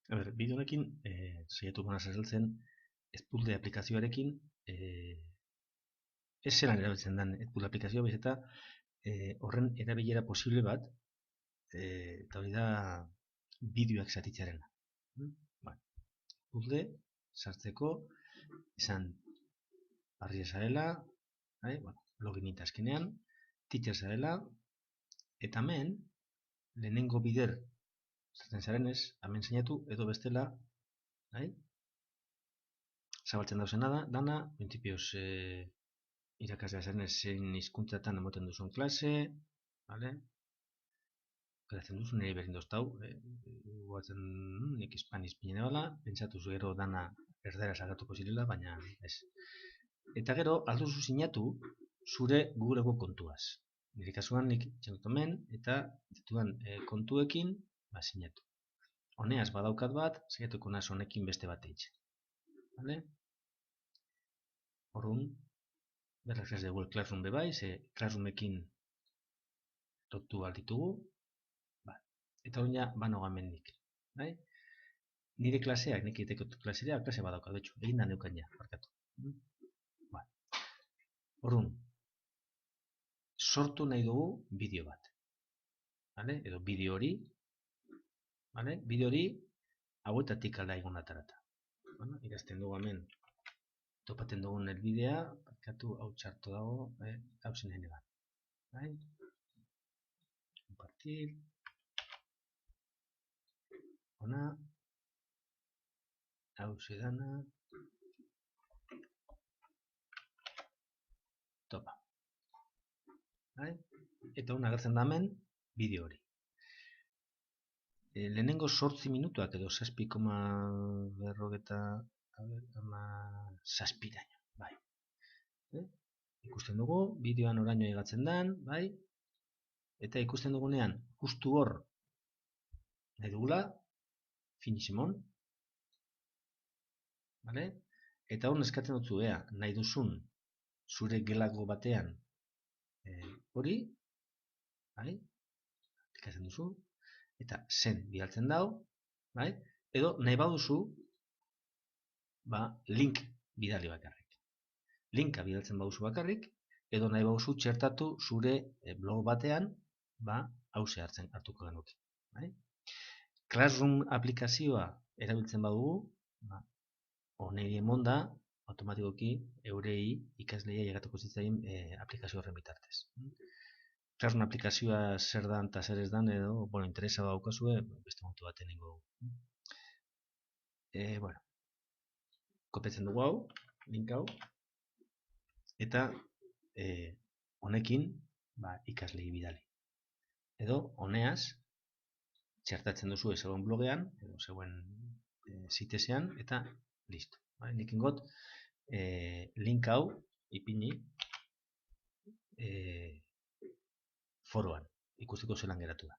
Bideo honekin, saiatuko naiz azaltzen, Spoodle aplikazioarekin, ez zelan erabiltzen den Spoodle aplikazioa, baizik eta horren erabilera posible bat, eta hori da bideoak zatitzearena. Spoodle sartzeko, esan barria zarela, login eta azkenean, teacher zarela, eta hemen, lehenengo bider sartzen zarenez, hemen sinatu edo bestela, zabaltzen dauzena dana, principios irakaslea zenez zein hizkuntzatan ematen duzun klase, geratzen duzu nire berdin doztau, guatzen nik Spanish pinen bala, pentsatu gero dana erdera sagatuko zirela, baina ez. Eta gero, alduzu sinatu zure Googleko kontuaz. Nire kasuan nik txenot hemen, eta ditudan kontuekin sinatu. Honeaz badaukat bat, saiatuko naiz honekin beste bat eitzen. Orduan, berraz ez dugu Classroom bebai, ze Classroomekin lotu alditugu. Eta hori ja, banoga mendik. Nire klaseak, nik egiteko klasea, klase badauka, betxu, egin da neukan ja, barkatu. Orduan, sortu nahi dugu bideo bat. Edo bideo hori, bideo hori, hauetatik alda egon atarata. Irazten dugu hemen, topaten dugun elbidea, barkatu hau txarto dago, hau zen henegan. Compartir. Hona. Hau zedana. Topa. Eta hona agertzen da hemen, bideo hori. Lehenengo 8 minutuak edo 6,40 bai. Ikusten dugu, bideoan oraino egatzen den, bai. Eta ikusten dugunean, justu hor, nahi dugula, finishimon. Eta hor neskatzen dutzu, nahi duzun, zure gelako batean, hori, ikatzen duzu, eta zen bidaltzen dau, edo nahi baduzu, link bidali bakarrik. Linka bidaltzen baduzu bakarrik, edo nahi baduzu txertatu zure blog batean, hau hartzen hartuko genuke. Classroom aplikazioa erabiltzen badugu, honeri emonda, automatikoki eurei ikasleia llegatuko zitzaien aplikazio horren bitartez. Classroom aplikazioa zer dan eta zer ez dan, edo, interesa daukazue, beste montu baten ingo dugu. Kopiatzen dugu hau, link hau, eta honekin ikaslei bidali. Edo, honeaz, txertatzen duzu zegoen blogean, edo zegoen sitesean, eta listo. Nik ingot, link hau ipini foroan, ikusteko zelan geratu da.